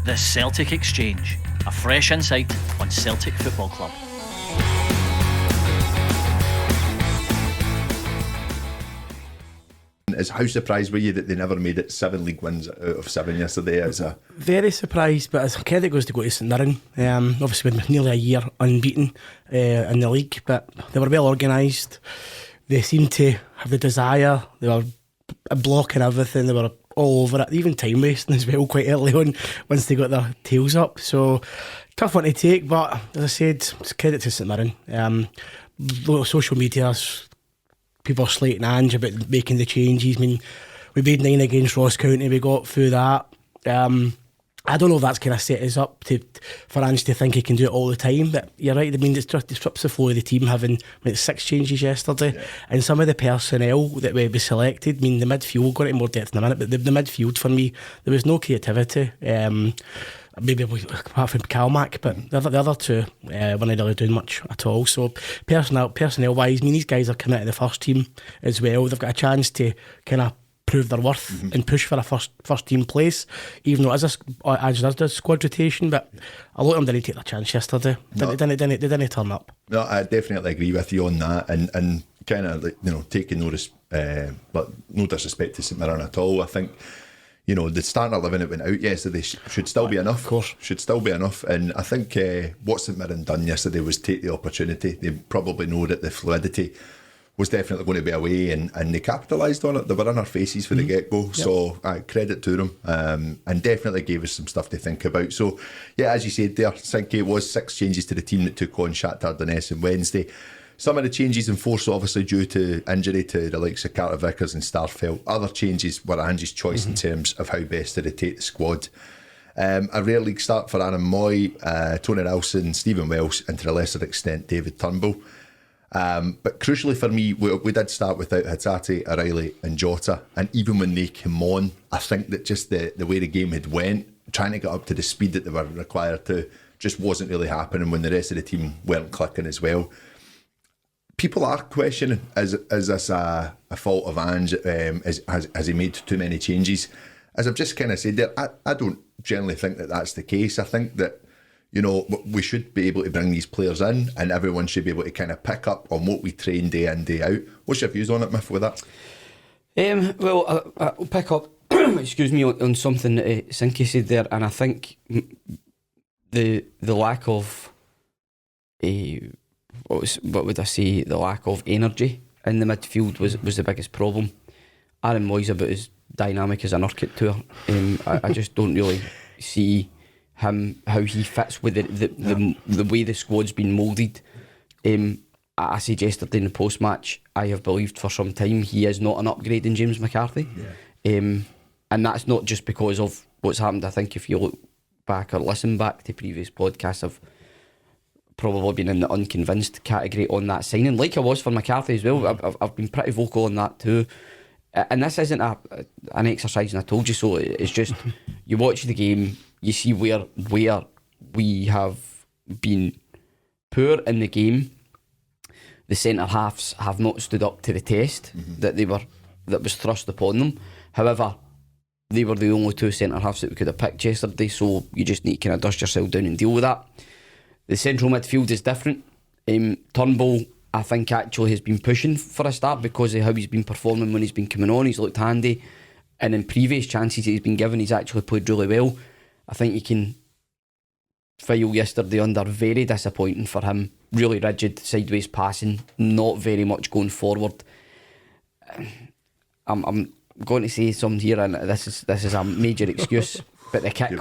The Celtic Exchange, a fresh insight on Celtic Football Club. How surprised were you that they never made it 7 league wins out of 7 yesterday? Very surprised, but as credit goes to St Mirren. Obviously been nearly a year unbeaten in the league, but they were well organised. They seemed to have the desire. They were blocking everything. They were all over it, even time wasting as well quite early on once they got their tails up. So tough one to take, but as I said, it's credit to St Mirren. Social media, people are slating Ange about making the changes. I mean, we made 9 against Ross County, we got through that. I don't know if that's kind of set us up for Ange to think he can do it all the time, but you're right. I mean, it disrupts the flow of the team having 6 changes yesterday, and some of the personnel that we selected. I mean, the midfield, we'll go into more depth in a minute, but the midfield for me, there was no creativity. Maybe apart from Calmac, but the other two were not really doing much at all. So personnel wise, I mean, these guys are coming to the first team as well. They've got a chance to kind of prove their worth and push for a first team place, even though it is a squad rotation. But a lot of them didn't take their chance yesterday. They didn't turn up. No, I definitely agree with you on that, and kind of taking but no disrespect to St Mirren at all. I think the starting 11 that went out yesterday should still be enough. Of course, should still be enough. And I think what St Mirren done yesterday was take the opportunity. They probably know that the fluidity was definitely going to be away, and they capitalised on it. They were in our faces for the get-go. Yep. So credit to them, and definitely gave us some stuff to think about. So yeah, as you said there, Sinky, it was 6 changes to the team that took on Shakhtar Donetsk on Wednesday. Some of the changes enforced obviously due to injury to the likes of Carter Vickers and Starfelt. Other changes were Ange's choice in terms of how best to rotate the squad. A rare league start for Aaron Moy, Tony Nelson, Stephen Welsh, and to a lesser extent David Turnbull. But crucially for me, we did start without Hatate, O'Reilly and Jota, and even when they came on, I think that just the way the game had went, trying to get up to the speed that they were required to, just wasn't really happening when the rest of the team weren't clicking as well. People are questioning, is this a fault of Ange? Has he made too many changes? As I've just kind of said there, I don't generally think that that's the case. I think that we should be able to bring these players in, and everyone should be able to kind of pick up on what we train day in, day out. What's your views on it, Mif, with that? Well, I'll pick up excuse me, on something that Sinky said there, and I think the lack of what would I say, the lack of energy in the midfield was the biggest problem. Aaron Moy's about as dynamic as an Urquhart tour. I just don't really see him, how he fits with the way the squad's been moulded. I said yesterday in the post-match, I have believed for some time he is not an upgrade in James McCarthy. And that's not just because of what's happened. I think if you look back or listen back to previous podcasts, I've probably been in the unconvinced category on that signing, like I was for McCarthy as well. I've been pretty vocal on that too. And this isn't an exercise, and I told you so. It's just you watch the game, you see where we have been poor in the game. The centre halves have not stood up to the test that was thrust upon them. However, they were the only 2 centre halves that we could have picked yesterday, so you just need to kind of dust yourself down and deal with that. The central midfield is different. Turnbull, I think, actually has been pushing for a start because of how he's been performing when he's been coming on. He's looked handy, and in previous chances he's been given, he's actually played really well. I think you can file yesterday under very disappointing for him. Really rigid, sideways passing, not very much going forward. I'm going to say something here, and this is a major excuse, but the kit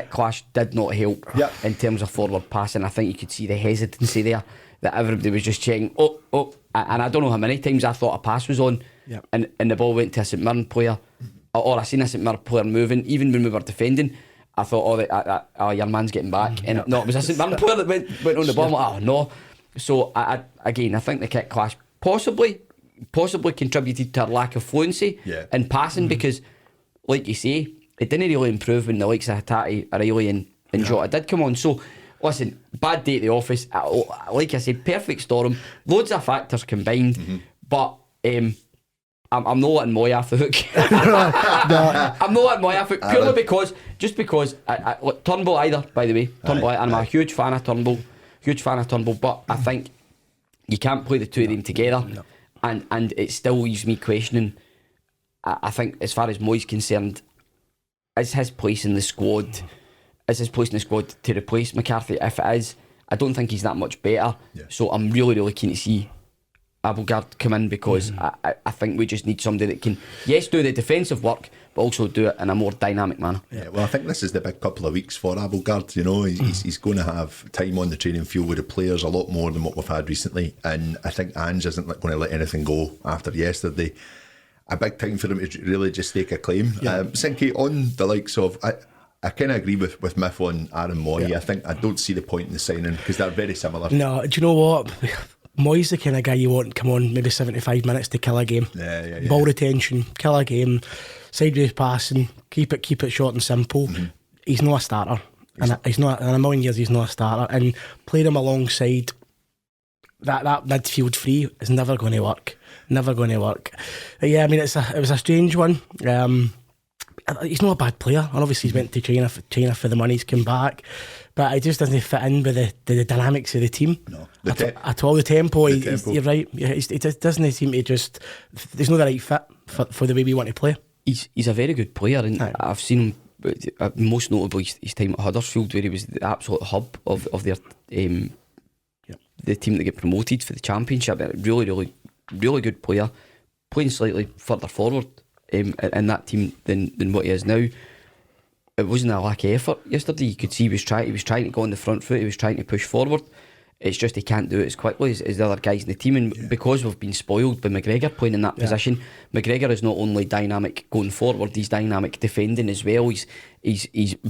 clash did not help in terms of forward passing. I think you could see the hesitancy there, that everybody was just checking, and I don't know how many times I thought a pass was on, and the ball went to a St Mirren player, or I seen a St Mirren player moving, even when we were defending. I thought, your man's getting back. And no, it was a St Mirren player that went on the ball. Like, oh, no. So, I think the kit clash possibly contributed to our lack of fluency in passing because, like you say, it didn't really improve when the likes of Hatate, O'Reilly and Jota did come on. So, listen, bad day at the office. Like I said, perfect storm. Loads of factors combined. But I'm not letting Moy off the hook. I'm not letting Moy off the hook purely because look, Turnbull either, by the way. Turnbull, and I'm a huge fan of Turnbull. But I think you can't play the two of them together. No. And it still leaves me questioning. I think as far as Moy's concerned, is his place in the squad to replace McCarthy? If it is, I don't think he's that much better. Yeah. So I'm really, really keen to see Abelgard come in, because I think we just need somebody that can, yes, do the defensive work, but also do it in a more dynamic manner. Yeah, well, I think this is the big couple of weeks for Abelgard. You know, he's going to have time on the training field with the players, a lot more than what we've had recently. And I think Ange isn't going to let anything go after yesterday. A big time for him to really just stake a claim. Yeah. Sinky, on the likes of, I kind of agree with Mif on Aaron Moy. Yeah. I don't see the point in the signing, because they're very similar. No, do you know what? Moy's the kind of guy you want to come on maybe 75 minutes to kill a game. Yeah. Ball retention, kill a game, sideways passing, keep it short and simple. He's not a starter. He's not in a million years. He's not a starter. And playing him alongside that midfield three is never going to work. Yeah, I mean, it was a strange one. He's not a bad player, and obviously he's went to China for the money. He's come back, but it just doesn't fit in with the dynamics of the team. No, at all. The tempo. You're right. Yeah, it doesn't seem to just. There's no the right fit for the way we want to play. He's a very good player, and I've seen him most notably his time at Huddersfield, where he was the absolute hub of their the team that get promoted for the Championship. Really, really good player, playing slightly further forward in that team than what he is now. It wasn't a lack of effort yesterday. You could see he was trying to go on the front foot. He was trying to push forward. It's just he can't do it as quickly as the other guys in the team, and because we've been spoiled by McGregor playing in that position. McGregor is not only dynamic going forward, he's dynamic defending as well. He's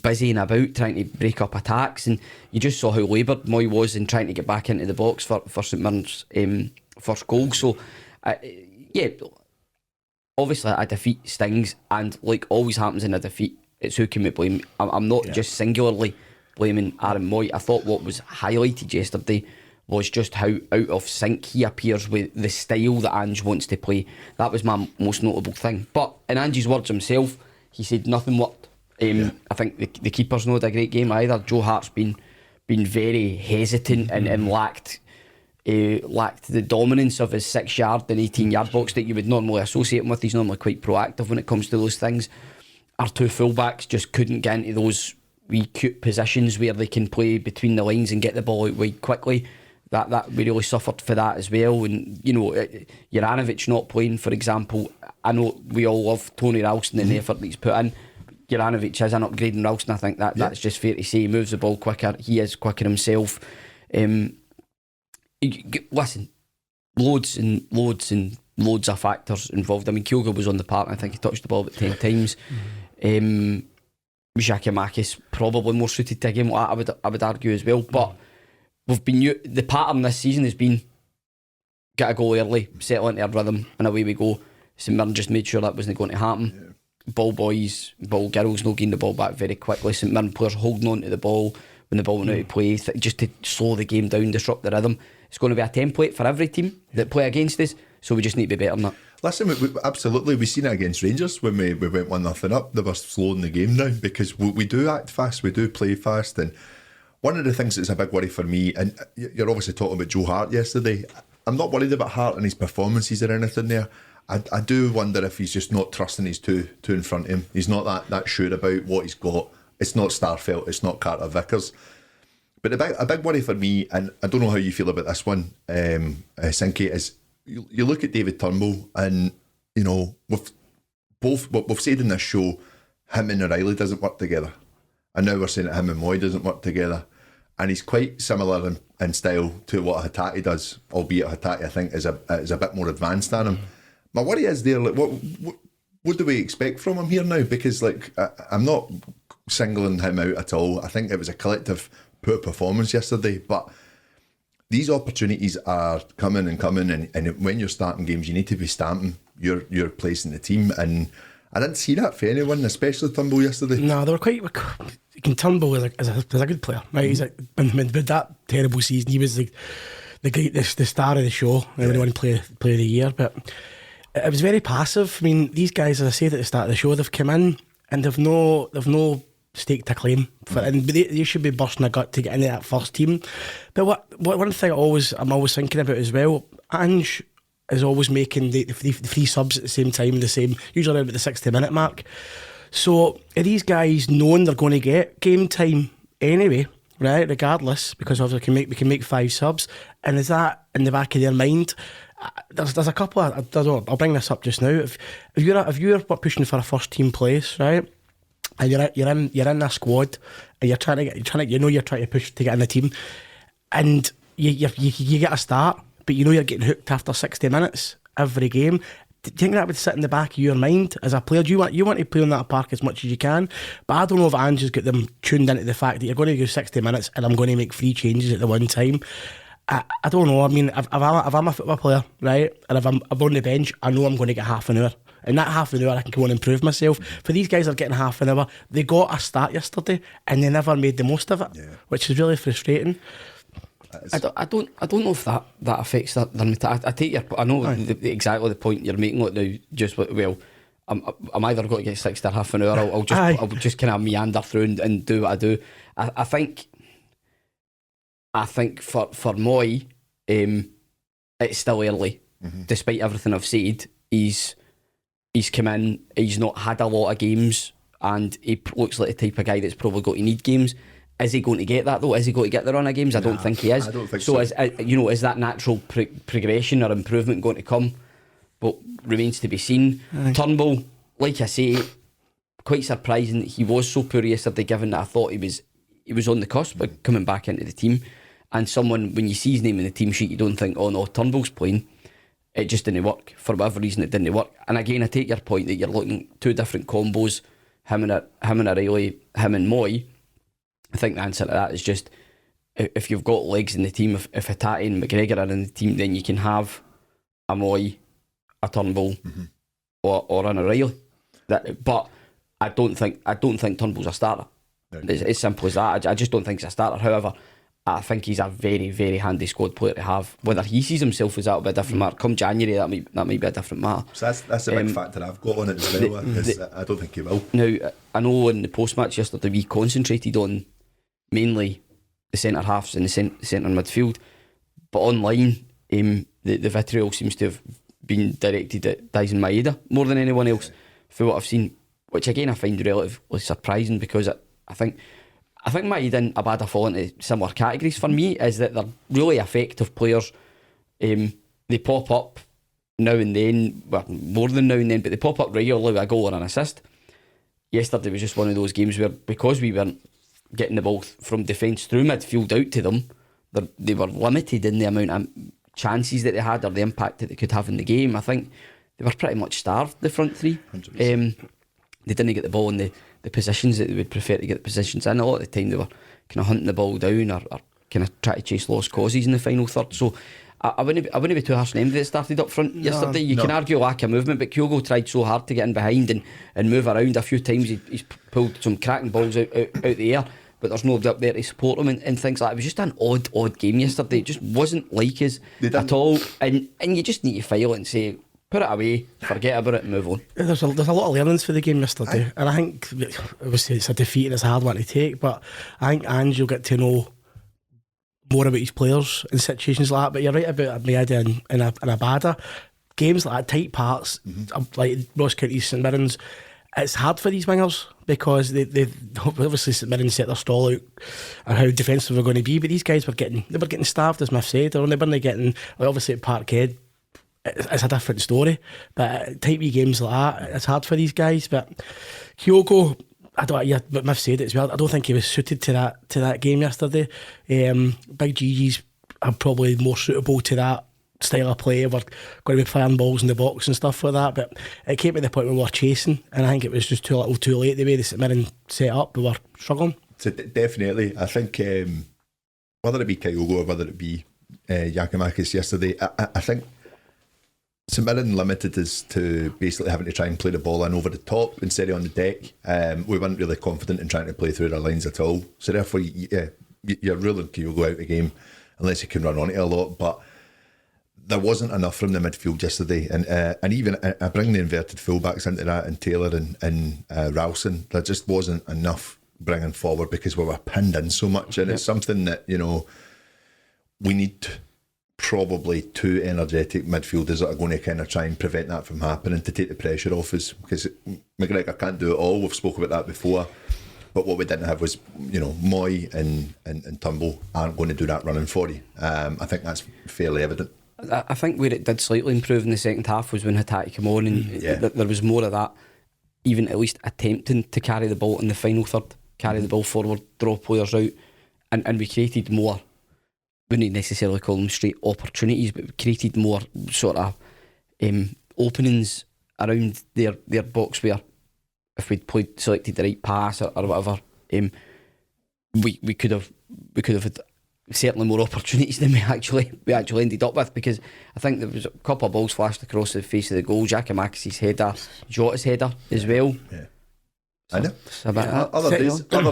busy and about trying to break up attacks, and you just saw how laboured Moy was in trying to get back into the box for St Mirren's first goal. So obviously a defeat stings, and like always happens in a defeat, it's who can we blame. I'm not just singularly blaming Aaron Moy. I thought what was highlighted yesterday was just how out of sync he appears with the style that Ange wants to play. That was my most notable thing. But in Ange's words himself, he said nothing worked. I think the keeper's not had a great game either. Joe Hart's been very hesitant and lacked the dominance of his 6-yard and 18-yard box that you would normally associate him with. He's normally quite proactive when it comes to those things. Our two fullbacks just couldn't get into those wee cute positions where they can play between the lines and get the ball out wide quickly. That we really suffered for that as well. And you know, Juranovic not playing, for example. I know we all love Tony Ralston and the effort that he's put in. Juranovic is an upgrade in Ralston. I think that's just fair to say. He moves the ball quicker. He is quicker himself. Listen, loads of factors involved. I mean, Kyogo was on the park. I think he touched the ball about 10 times. Giakoumakis probably more suited to a game like that, I would argue as well. But the pattern this season has been get a goal early, settle into a rhythm, and away we go. St Mirren just made sure that wasn't going to happen. Ball boys, ball girls, not getting the ball back very quickly. St Mirren players holding on to the ball when the ball went out of play, just to slow the game down, disrupt the rhythm. It's going to be a template for every team that play against us, so we just need to be better than that. Listen, absolutely, we've seen it against Rangers when we went 1-0 up. They were slowing the game down because we do act fast, we do play fast. And one of the things that's a big worry for me, and you're obviously talking about Joe Hart yesterday, I'm not worried about Hart and his performances or anything there. I do wonder if he's just not trusting his two in front of him. He's not that sure about what he's got. It's not Starfelt, it's not Carter Vickers. But a big worry for me, and I don't know how you feel about this one, Sinky, is you look at David Turnbull, and you know, with both what we've said in this show, him and O'Reilly doesn't work together, and now we're saying that him and Moy doesn't work together, and he's quite similar in style to what Hatate does, albeit Hatate I think is a bit more advanced than him. My worry is there, like what do we expect from him here now? Because like I'm not singling him out at all. I think it was a collective poor performance yesterday, but these opportunities are coming, and when you're starting games, you need to be stamping your place in the team. And I didn't see that for anyone, especially Turnbull yesterday. No, they were quite. Turnbull is a good player, right? He's like with that terrible season, he was like the star of the show. Everyone play of the year, but it was very passive. I mean, these guys, as I said at the start of the show, they've come in and they've no stake to claim for, and they should be bursting a gut to get into that first team. But one thing I'm always thinking about as well, Ange is always making the three subs at the same time, usually around about the 60-minute mark. So are these guys knowing they're going to get game time anyway, right? Regardless, because obviously we can make 5 subs, and is that in the back of their mind? There's a couple of, I don't know, I'll bring this up just now. If you're pushing for a first team place, right, and you're in a squad, and you're trying to push to get in the team, and you get a start, but you know you're getting hooked after 60 minutes every game. Do you think that would sit in the back of your mind as a player? Do you want to play on that park as much as you can? But I don't know if Ange has got them tuned into the fact that you're going to go 60 minutes and I'm going to make 3 changes at the one time. I don't know. I mean, if I'm a football player, right, and if I'm on the bench, I know I'm going to get half an hour. In that half an hour, I can go and improve myself. For these guys that are getting half an hour, they got a start yesterday and they never made the most of it, which is really frustrating. I don't know if that affects that. I take your. I know exactly the point you're making. Like now, just well, I'm either going to get 60 or half an hour. I'll just kind of meander through and do what I do. I think for Moy, it's still early. Despite everything I've said, he's come in. He's not had a lot of games, and he looks like the type of guy that's probably going to need games. Is he going to get that though? Is he going to get the run of games? I don't think he is. I don't think so. Is that natural progression or improvement going to come? But remains to be seen. Turnbull, like I say, quite surprising that he was so poor yesterday, given that I thought he was on the cusp of coming back into the team. And someone, when you see his name in the team sheet, you don't think, oh no, Turnbull's playing. It just didn't work. For whatever reason, it didn't work. And again, I take your point that you're looking 2 different combos, him and O'Reilly, him and Moy. I think the answer to that is just, if you've got legs in the team, if Hatate and McGregor are in the team, then you can have a Moy, a Turnbull, or an O'Reilly. But I don't think Turnbull's a starter. No. It's as simple as that. I just don't think he's a starter. However, I think he's a very, very handy squad player to have. Whether he sees himself as that'll be a different matter. Come January, that might be a different matter. So that's a big factor I've got on it as well. I don't think he will. Now, I know in the post-match yesterday we concentrated on mainly the centre halves and the centre midfield, but online the vitriol seems to have been directed at Dyson Maeda more than anyone else for what I've seen, which again I find relatively surprising, because I think Maeda and Abada fall into similar categories for me, is that they're really effective players. They pop up now and then, well, more than now and then, but they pop up regularly with a goal or an assist. Yesterday was just one of those games where, because we weren't getting the ball from defence through midfield out to them, they were limited in the amount of chances that they had or the impact that they could have in the game. I think they were pretty much starved, the front three. They didn't get the ball in the positions that they would prefer to get the positions in. A lot of the time they were kind of hunting the ball down or kind of trying to chase lost causes in the final third. So I wouldn't be too harsh on anybody that started up front yesterday. You can argue lack of movement, but Kyogo tried so hard to get in behind and move around. A few times he's pulled some cracking balls out the air, but there's nobody up there to support him and things like that. It was just an odd game yesterday. It just wasn't like us at all. And you just need to file it and say, put it away, forget about it and move on. There's a lot of learnings for the game yesterday, and I think obviously it's a defeat and it's a hard one to take, but I think Ange will get to know more about his players in situations like that. But you're right about Maeda and Abada. Games like that, tight parts, like Ross County, St Mirren's, it's hard for these wingers because they obviously St Mirren set their stall out on how defensive they're going to be, but these guys were getting starved, as Mif said, or they weren't getting, like obviously at Parkhead it's a different story, but tight wee games like that, it's hard for these guys. But Kyogo, but Mif said it as well, I don't think he was suited to that game yesterday. Big Gigi's are probably more suitable to that style of play. We're going to be firing balls in the box and stuff like that, but it came to the point where we were chasing, and I think it was just too little too late the way the St Mirren set up. We were struggling. So definitely, I think whether it be Kyogo or whether it be Giakoumakis yesterday, I think St Mirren limited us to basically having to try and play the ball in over the top instead of on the deck. We weren't really confident in trying to play through their lines at all. So therefore, you're ruling Kyogo out of the game unless he can run on it a lot. But there wasn't enough from the midfield yesterday, and even I bring the inverted fullbacks into that, and Taylor and Ralston. There just wasn't enough bringing forward because we were pinned in so much, and it's something that we need probably two energetic midfielders that are going to kind of try and prevent that from happening, to take the pressure off us, because McGregor can't do it all. We've spoken about that before. But what we didn't have was, Moy and Turnbull aren't going to do that running for you. I think that's fairly evident. I think where it did slightly improve in the second half was when Hatate came on, and there was more of that, even at least attempting to carry the ball in the final third, carry the ball forward, draw players out, and we created more, wouldn't necessarily call them straight opportunities, but we created more sort of openings around their box where, if we'd selected the right pass or whatever, we could have had certainly more opportunities than we actually ended up with, because I think there was a couple of balls flashed across the face of the goal. Giacomakis' header, Jota's header as well. Yeah. So I know. it's about Other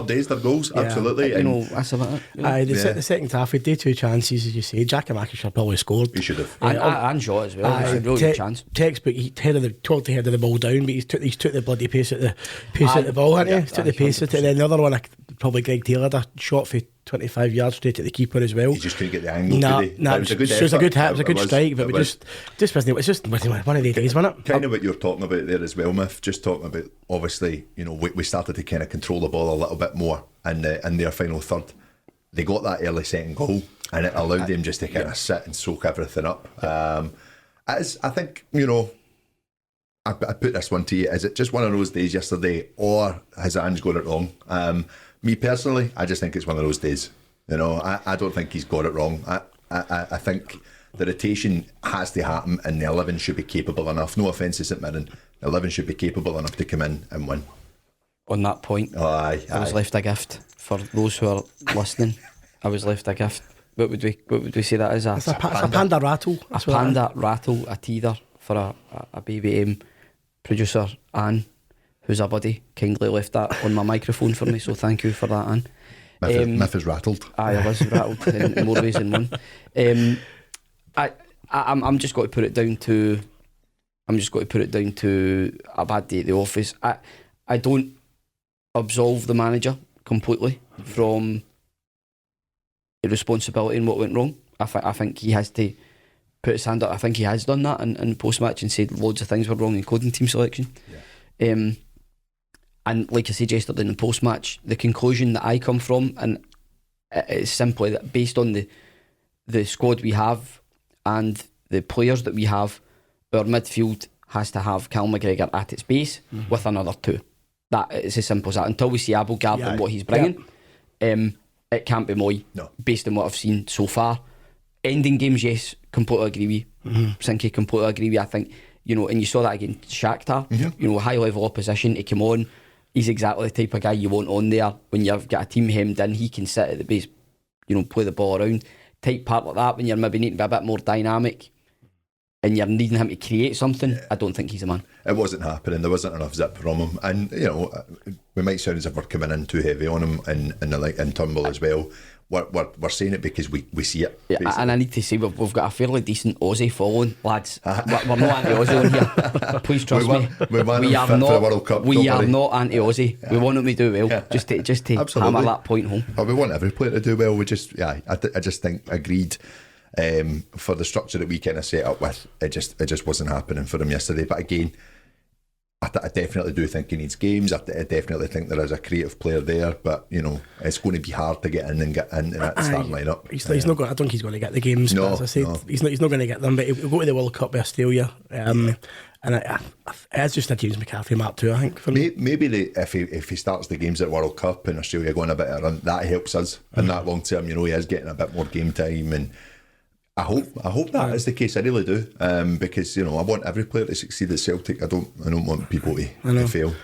days, their goals, absolutely. That's about it. The second half, we did two chances, as you say. Giacomakis should have probably scored. He should have. And Jota as well. It's a really good chance. Textbook, he totally headed the ball down, but he's took the bloody pace at the ball, hasn't he? He's took the pace at it. And then the other one, probably Greg Taylor had a shot for 25 yards straight at the keeper as well. He just couldn't get the angle. It was a good hit, it was a good strike, but we just wasn't. It's just one of the days, wasn't it? Kind of what you're talking about there as well, Mif. Just talking about, obviously, we started to kind of control the ball a little bit more in their final third. They got that early second goal, and it allowed them just to kind of sit and soak everything up. I think, I put this one to you: is it just one of those days yesterday, or has Ange got it wrong? Me personally, I just think it's one of those days. I don't think he's got it wrong. I think the rotation has to happen, and the 11 should be capable enough. No offence to St Mirren, the 11 should be capable enough to come in and win. On that point, I was left a gift for those who are listening. I was left a gift. What would we say that is? It's a panda rattle. A panda rattle, a teether for a baby producer, Anne, who's a buddy, kindly left that on my microphone for me, so thank you for that, Anne. Mif is rattled. I was rattled in more ways than one. I'm just got to put it down to a bad day at the office. I don't absolve the manager completely from the responsibility in what went wrong. I think he has to put his hand up. I think he has done that in post-match and said loads of things were wrong, including team selection. Yeah. And like I said yesterday in the post-match, the conclusion that I come from, and it's simply that based on the squad we have and the players that we have, our midfield has to have Cal McGregor at its base with another two. That is as simple as that. Until we see Abelgard and what he's bringing, it can't be Moy, based on what I've seen so far. Ending games, yes, completely agree with you. Sinky, completely agree with you. I think, and you saw that against Shakhtar, high level opposition, he came on. He's exactly the type of guy you want on there when you've got a team hemmed in. He can sit at the base, play the ball around. Type part like that when you're maybe needing to be a bit more dynamic and you're needing him to create something. I don't think he's a man. It wasn't happening. There wasn't enough zip from him, and we might sound as if we're coming in too heavy on him and Turnbull as well. We're saying it because we see it. Yeah, and I need to say we've got a fairly decent Aussie following, lads. We're not anti-Aussie on here. Please trust me. We are not for the World Cup. We are not anti-Aussie. Yeah. We want them to do well. Yeah. Just to hammer that point home. Oh, we want every player to do well. I just think agreed. For the structure that we kind of set up with, it just wasn't happening for him yesterday. But again, I definitely do think he needs games. I definitely think there is a creative player there, but it's going to be hard to get in and get into that starting lineup. He's not going. I don't think he's going to get the games. No, as I said, he's not going to get them. But he'll go to the World Cup with Australia, and it's just a James McCarthy map too. I think for me. Maybe if he starts the games at World Cup and Australia going a bit around, that helps us in that long term. He is getting a bit more game time, and I hope that is the case. I really do, because I want every player to succeed at Celtic. I don't want people to fail.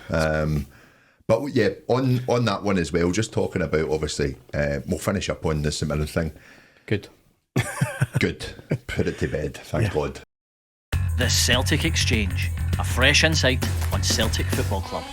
But yeah, on that one as well. Just talking about, obviously, we'll finish up on the St Mirren thing. Good. Put it to bed. Thank God. The Celtic Exchange, a fresh insight on Celtic Football Club.